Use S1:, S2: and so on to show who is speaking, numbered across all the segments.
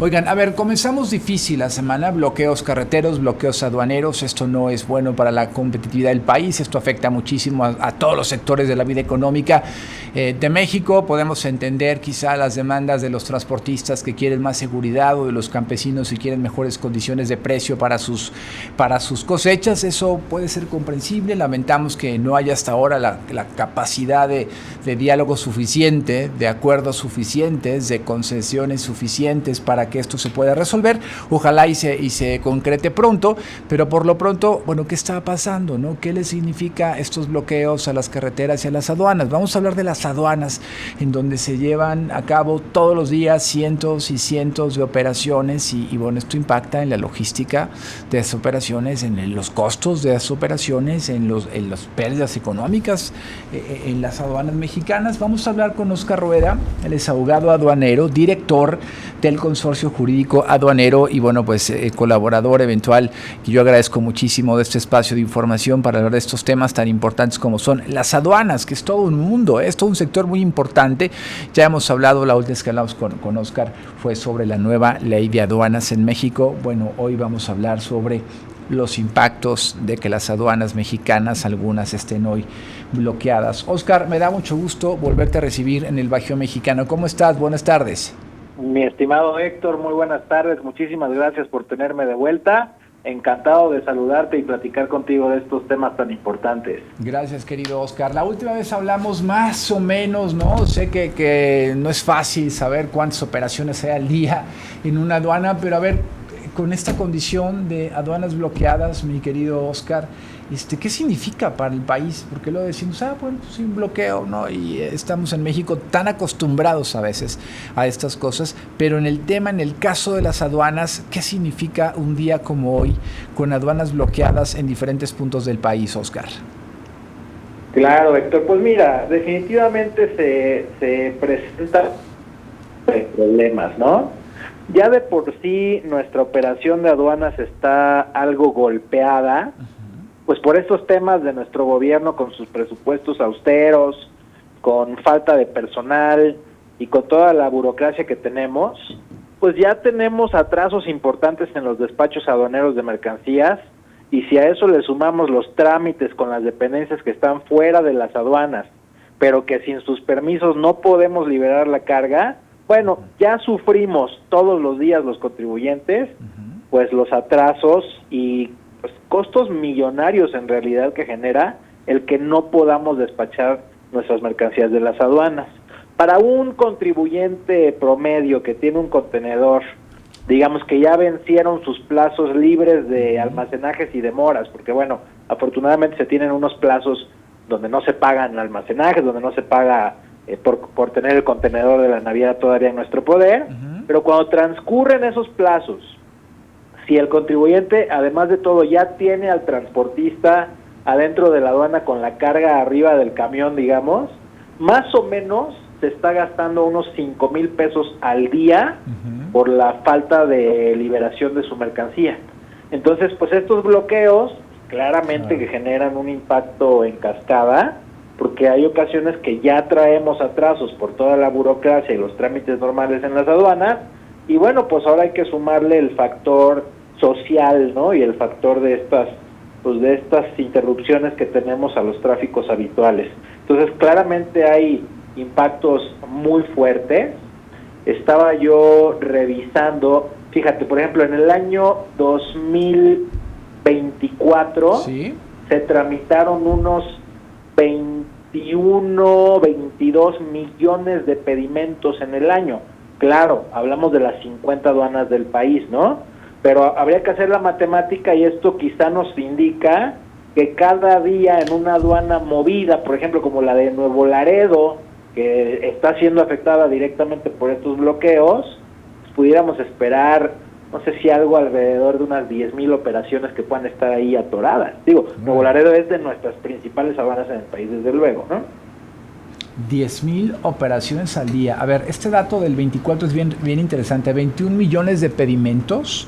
S1: Oigan, a ver, comenzamos difícil la semana, bloqueos carreteros, bloqueos aduaneros, esto no es bueno para la competitividad del país, esto afecta muchísimo a todos los sectores de la vida económica de México. Podemos entender quizá las demandas de los transportistas que quieren más seguridad o de los campesinos que quieren mejores condiciones de precio para sus cosechas, eso puede ser comprensible. Lamentamos que no haya hasta ahora la capacidad de diálogo suficiente, de acuerdos suficientes, de concesiones suficientes para que esto se pueda resolver. Ojalá y se concrete pronto, pero por lo pronto, bueno, ¿qué está pasando, no? ¿Qué le significa estos bloqueos a las carreteras y a las aduanas? Vamos a hablar de las aduanas, en donde se llevan a cabo todos los días cientos y cientos de operaciones y bueno, esto impacta en la logística de esas operaciones, en los costos de esas operaciones, en las pérdidas económicas en las aduanas mexicanas. Vamos a hablar con Óscar Rueda, él es abogado aduanero, director del Consorcio Jurídico Aduanero y bueno, pues colaborador eventual, que yo agradezco muchísimo de este espacio de información para hablar de estos temas tan importantes como son las aduanas, que es todo un mundo, es todo un sector muy importante. Ya hemos hablado, la última vez que hablamos con Óscar fue sobre la nueva ley de aduanas en México. Bueno, hoy vamos a hablar sobre los impactos de que las aduanas mexicanas, algunas estén hoy bloqueadas. Óscar, me da mucho gusto volverte a recibir en el Bajío Mexicano. ¿Cómo estás? Buenas tardes.
S2: Mi estimado Héctor, muy buenas tardes, muchísimas gracias por tenerme de vuelta, encantado de saludarte y platicar contigo de estos temas tan importantes.
S1: Gracias, querido Óscar. La última vez hablamos más o menos, ¿no? Sé que no es fácil saber cuántas operaciones hay al día en una aduana, pero a ver, con esta condición de aduanas bloqueadas, mi querido Óscar, ¿qué significa para el país? Porque luego decimos, bueno, pues un bloqueo, ¿no? Y estamos en México tan acostumbrados a veces a estas cosas, pero en el caso de las aduanas, ¿qué significa un día como hoy con aduanas bloqueadas en diferentes puntos del país, Óscar?
S2: Claro, Héctor, pues mira, definitivamente se presentan problemas, ¿no? Ya de por sí nuestra operación de aduanas está algo golpeada, pues por estos temas de nuestro gobierno con sus presupuestos austeros, con falta de personal y con toda la burocracia que tenemos, pues ya tenemos atrasos importantes en los despachos aduaneros de mercancías, y si a eso le sumamos los trámites con las dependencias que están fuera de las aduanas, pero que sin sus permisos no podemos liberar la carga, bueno, ya sufrimos todos los días los contribuyentes, pues los atrasos y pues, costos millonarios en realidad que genera el que no podamos despachar nuestras mercancías de las aduanas. Para un contribuyente promedio que tiene un contenedor, digamos que ya vencieron sus plazos libres de almacenajes y demoras, porque bueno, afortunadamente se tienen unos plazos donde no se pagan almacenajes, donde no se paga por tener el contenedor de la naviera todavía en nuestro poder, pero cuando transcurren esos plazos, si el contribuyente, además de todo, ya tiene al transportista adentro de la aduana con la carga arriba del camión, digamos, más o menos se está gastando unos 5,000 pesos al día por la falta de liberación de su mercancía. Entonces, pues estos bloqueos claramente que generan un impacto en cascada, porque hay ocasiones que ya traemos atrasos por toda la burocracia y los trámites normales en las aduanas, y bueno, pues ahora hay que sumarle el factor social, ¿no? Y el factor de estas interrupciones que tenemos a los tráficos habituales. Entonces, claramente hay impactos muy fuertes. Estaba yo revisando, fíjate, por ejemplo, en el año 2024 ¿sí? Se tramitaron unos 22 millones de pedimentos en el año. Claro, hablamos de las 50 aduanas del país, ¿no? Pero habría que hacer la matemática y esto quizá nos indica que cada día en una aduana movida, por ejemplo, como la de Nuevo Laredo, que está siendo afectada directamente por estos bloqueos, pues pudiéramos esperar, no sé si algo alrededor de unas 10,000 operaciones que puedan estar ahí atoradas. Digo, Nuevo Laredo es de nuestras principales aduanas en el país, desde luego, ¿no?
S1: 10,000 operaciones al día. A ver, este dato del 24 es bien interesante. 21 millones de pedimentos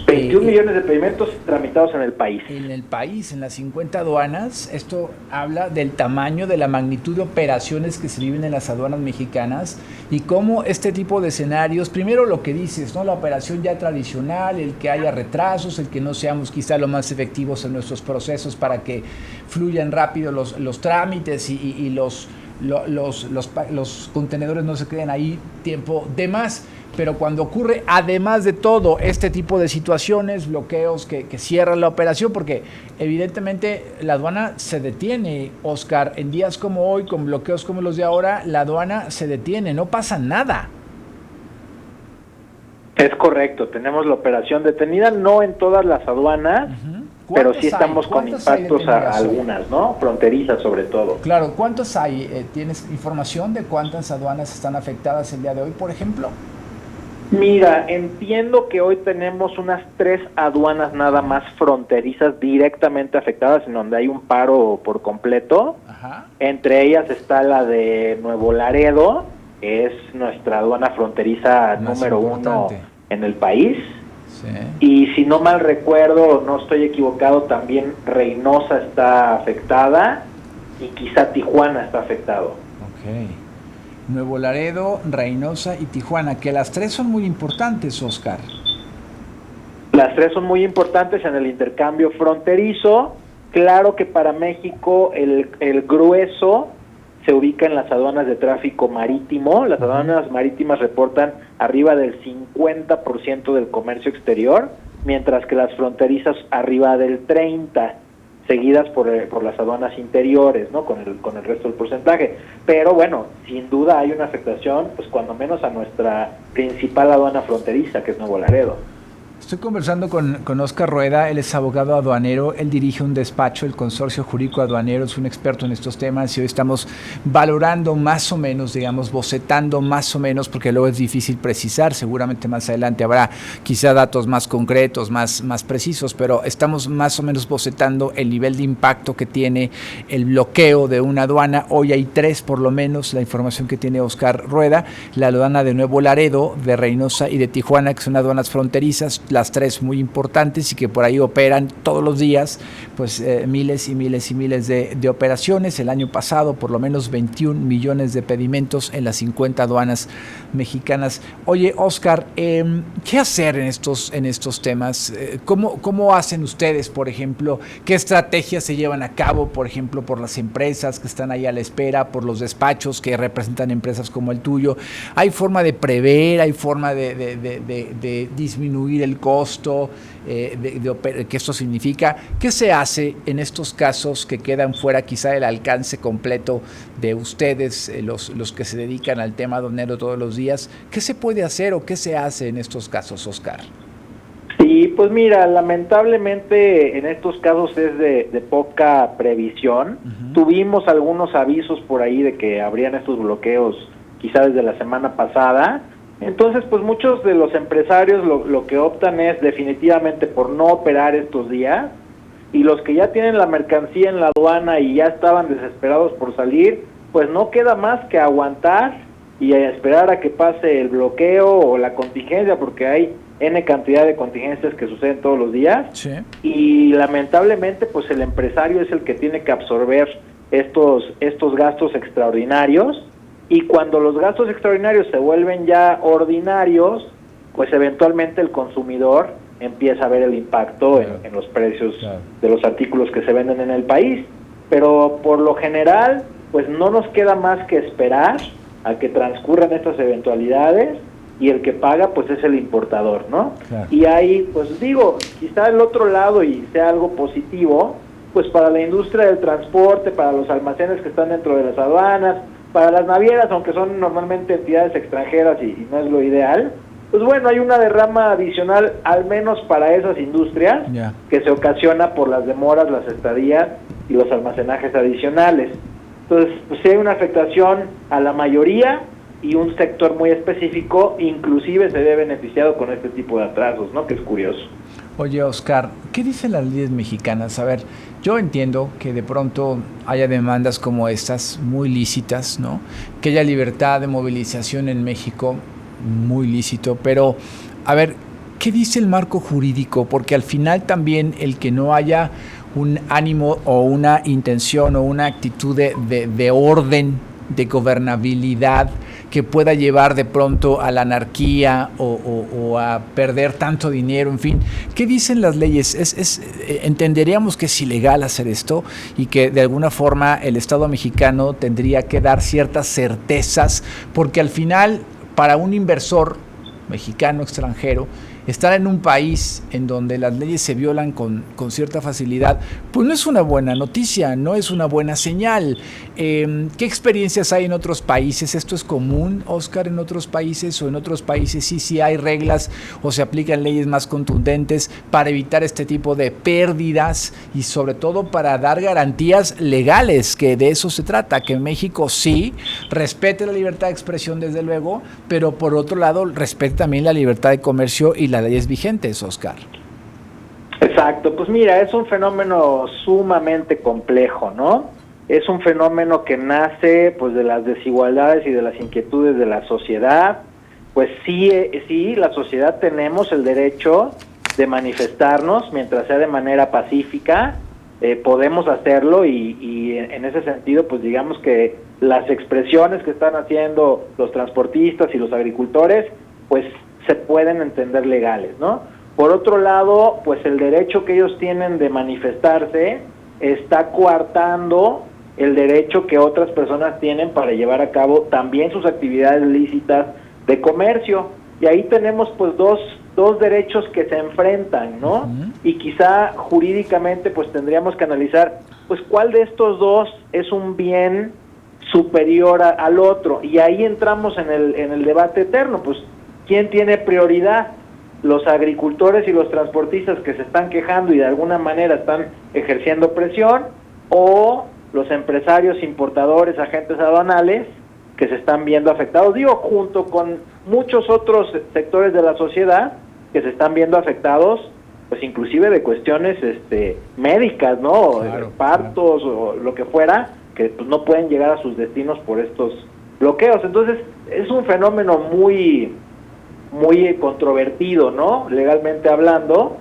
S2: 21 millones de pedimentos tramitados en el país.
S1: En el país, en las 50 aduanas. Esto habla del tamaño, de la magnitud de operaciones que se viven en las aduanas mexicanas y cómo este tipo de escenarios, primero lo que dices, ¿no? La operación ya tradicional, el que haya retrasos, el que no seamos quizá lo más efectivos en nuestros procesos para que fluyan rápido los trámites y los contenedores no se queden ahí tiempo de más. Pero cuando ocurre, además de todo, este tipo de situaciones, bloqueos que cierran la operación, porque evidentemente la aduana se detiene, Oscar, en días como hoy, con bloqueos como los de ahora, la aduana se detiene, no pasa nada.
S2: Es correcto, tenemos la operación detenida, no en todas las aduanas, pero sí estamos con impactos a algunas, ¿no? Fronterizas sobre todo.
S1: Claro, ¿cuántos hay? ¿Tienes información de cuántas aduanas están afectadas el día de hoy, por ejemplo?
S2: Mira, entiendo que hoy tenemos unas 3 aduanas nada más fronterizas directamente afectadas, en donde hay un paro por completo.
S1: Ajá.
S2: Entre ellas está la de Nuevo Laredo, que es nuestra aduana fronteriza número 1 en el país.
S1: Sí.
S2: Y si no mal recuerdo, no estoy equivocado, también Reynosa está afectada y quizá Tijuana está afectado.
S1: Ok. Nuevo Laredo, Reynosa y Tijuana, que las 3 son muy importantes, Oscar.
S2: Las 3 son muy importantes en el intercambio fronterizo. Claro que para México el grueso se ubica en las aduanas de tráfico marítimo. Las aduanas marítimas reportan arriba del 50% del comercio exterior, mientras que las fronterizas arriba del 30%. Seguidas por las aduanas interiores, ¿no? Con el resto del porcentaje. Pero bueno, sin duda hay una afectación, pues cuando menos a nuestra principal aduana fronteriza, que es Nuevo Laredo.
S1: Estoy conversando con Oscar Rueda, él es abogado aduanero, él dirige un despacho, el Consorcio Jurídico Aduanero, es un experto en estos temas y hoy estamos valorando más o menos, digamos, bocetando más o menos, porque luego es difícil precisar, seguramente más adelante habrá quizá datos más concretos, más precisos, pero estamos más o menos bocetando el nivel de impacto que tiene el bloqueo de una aduana. Hoy hay 3 por lo menos, la información que tiene Oscar Rueda, la aduana de Nuevo Laredo, de Reynosa y de Tijuana, que son aduanas fronterizas, las 3 muy importantes y que por ahí operan todos los días, pues miles y miles y miles de operaciones. El año pasado por lo menos 21 millones de pedimentos en las 50 aduanas mexicanas. Oye, Oscar, ¿qué hacer en estos temas? ¿Cómo hacen ustedes, por ejemplo? ¿Qué estrategias se llevan a cabo, por ejemplo, por las empresas que están ahí a la espera, por los despachos que representan empresas como el tuyo? ¿Hay forma de prever, hay forma de disminuir el costo que esto significa? ¿Qué se hace en estos casos que quedan fuera quizá del alcance completo de ustedes, los que se dedican al tema aduanero todos los días? ¿Qué se puede hacer o qué se hace en estos casos, Oscar?
S2: Sí, pues mira, lamentablemente en estos casos es de poca previsión. Tuvimos algunos avisos por ahí de que habrían estos bloqueos quizá desde la semana pasada. Entonces, pues muchos de los empresarios lo que optan es definitivamente por no operar estos días, y los que ya tienen la mercancía en la aduana y ya estaban desesperados por salir, pues no queda más que aguantar y esperar a que pase el bloqueo o la contingencia, porque hay N cantidad de contingencias que suceden todos los días.
S1: Sí.
S2: Y lamentablemente pues el empresario es el que tiene que absorber estos gastos extraordinarios. Y cuando los gastos extraordinarios se vuelven ya ordinarios, pues eventualmente el consumidor empieza a ver el impacto en los precios de los artículos que se venden en el país. Pero por lo general, pues no nos queda más que esperar a que transcurran estas eventualidades, y el que paga pues es el importador, ¿no? Claro. Y ahí, pues digo, quizá el otro lado, y sea algo positivo, pues para la industria del transporte, para los almacenes que están dentro de las aduanas, para las navieras, aunque son normalmente entidades extranjeras y no es lo ideal, pues bueno, hay una derrama adicional, al menos para esas industrias, que se ocasiona por las demoras, las estadías y los almacenajes adicionales. Entonces, pues sí hay una afectación a la mayoría, y un sector muy específico inclusive se ve beneficiado con este tipo de atrasos, ¿no? Que es curioso.
S1: Oye, Oscar, ¿qué dicen las leyes mexicanas? A ver, yo entiendo que de pronto haya demandas como estas, muy lícitas, ¿no? Que haya libertad de movilización en México, muy lícito, pero, a ver, ¿Qué dice el marco jurídico? Porque al final también el que no haya un ánimo o una intención o una actitud de orden, de gobernabilidad que pueda llevar de pronto a la anarquía o a perder tanto dinero, en fin. ¿Qué dicen las leyes? Entenderíamos que es ilegal hacer esto y que de alguna forma el Estado mexicano tendría que dar ciertas certezas, porque al final para un inversor mexicano, extranjero, estar en un país en donde las leyes se violan con cierta facilidad, pues no es una buena noticia, no es una buena señal. ¿Qué experiencias hay en otros países? ¿Esto es común, Oscar, en otros países? ¿O en otros países sí hay reglas o se aplican leyes más contundentes para evitar este tipo de pérdidas y sobre todo para dar garantías legales, que de eso se trata, que México sí respete la libertad de expresión desde luego, pero por otro lado respete también la libertad de comercio y las leyes vigentes, Oscar?
S2: Exacto, pues mira, es un fenómeno sumamente complejo, ¿no? Es un fenómeno que nace pues de las desigualdades y de las inquietudes de la sociedad. Pues sí, la sociedad tenemos el derecho de manifestarnos mientras sea de manera pacífica, podemos hacerlo y en ese sentido pues digamos que las expresiones que están haciendo los transportistas y los agricultores pues se pueden entender legales, ¿no? Por otro lado, pues el derecho que ellos tienen de manifestarse está coartando el derecho que otras personas tienen para llevar a cabo también sus actividades lícitas de comercio. Y ahí tenemos pues dos derechos que se enfrentan, ¿no? Uh-huh. Y quizá jurídicamente pues tendríamos que analizar pues cuál de estos dos es un bien superior al otro. Y ahí entramos en el debate eterno, pues ¿quién tiene prioridad? ¿Los agricultores y los transportistas que se están quejando y de alguna manera están ejerciendo presión? ¿O los empresarios, importadores, agentes aduanales que se están viendo afectados? Digo, junto con muchos otros sectores de la sociedad que se están viendo afectados, pues inclusive de cuestiones médicas, ¿no? Claro, partos, claro, o lo que fuera, que pues no pueden llegar a sus destinos por estos bloqueos. Entonces, es un fenómeno muy controvertido, ¿no? Legalmente hablando,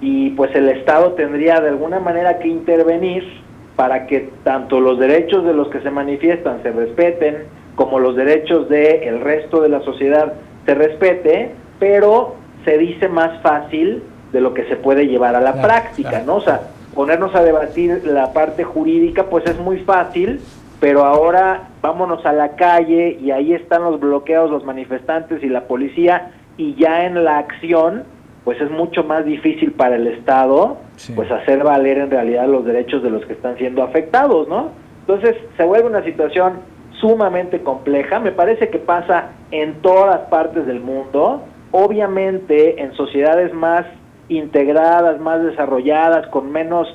S2: y pues el Estado tendría de alguna manera que intervenir para que tanto los derechos de los que se manifiestan se respeten, como los derechos del resto de la sociedad se respete, pero se dice más fácil de lo que se puede llevar a la práctica, ¿no? O sea, ponernos a debatir la parte jurídica, pues es muy fácil, pero ahora vámonos a la calle y ahí están los bloqueos, los manifestantes y la policía, y ya en la acción pues es mucho más difícil para el Estado pues hacer valer en realidad los derechos de los que están siendo afectados, ¿no? Entonces se vuelve una situación sumamente compleja. Me parece que pasa en todas partes del mundo, obviamente en sociedades más integradas, más desarrolladas, con menos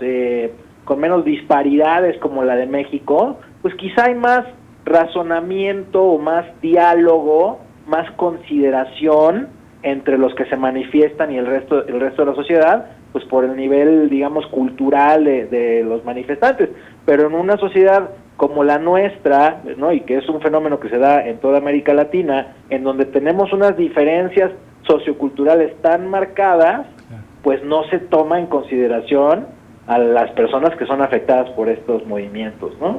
S2: disparidades como la de México, pues quizá hay más razonamiento o más diálogo, más consideración entre los que se manifiestan y el resto de la sociedad, pues por el nivel, digamos, cultural de los manifestantes. Pero en una sociedad como la nuestra, ¿no? Y que es un fenómeno que se da en toda América Latina, en donde tenemos unas diferencias socioculturales tan marcadas, pues no se toma en consideración a las personas que son afectadas por estos movimientos, ¿no?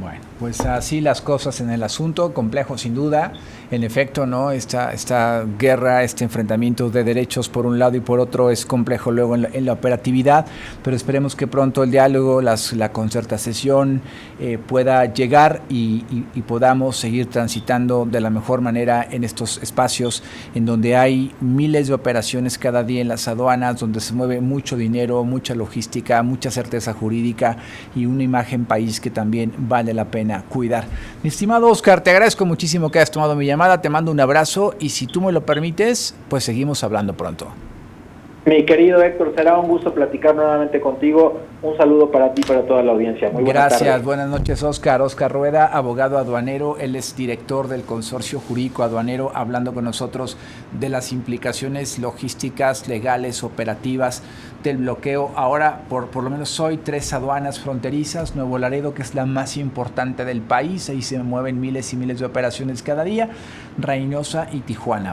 S1: Bueno, pues así las cosas en el asunto, complejo sin duda. En efecto, ¿no? Esta guerra, este enfrentamiento de derechos por un lado y por otro es complejo luego en la operatividad, pero esperemos que pronto el diálogo, la concertación pueda llegar y podamos seguir transitando de la mejor manera en estos espacios en donde hay miles de operaciones cada día en las aduanas, donde se mueve mucho dinero, mucha logística, mucha certeza jurídica y una imagen país que también vale la pena cuidar. Mi estimado Oscar, te agradezco muchísimo que hayas tomado mi llamada, te mando un abrazo y si tú me lo permites, pues seguimos hablando pronto.
S2: Mi querido Héctor, será un gusto platicar nuevamente contigo. Un saludo para ti y para toda la audiencia. Muy buenas tardes.
S1: Gracias, buenas noches, Oscar. Oscar Rueda, abogado aduanero, él es director del Consorcio Jurídico Aduanero, hablando con nosotros de las implicaciones logísticas, legales, operativas del bloqueo. Ahora, por lo menos hoy, 3 aduanas fronterizas, Nuevo Laredo, que es la más importante del país, ahí se mueven miles y miles de operaciones cada día, Reynosa y Tijuana.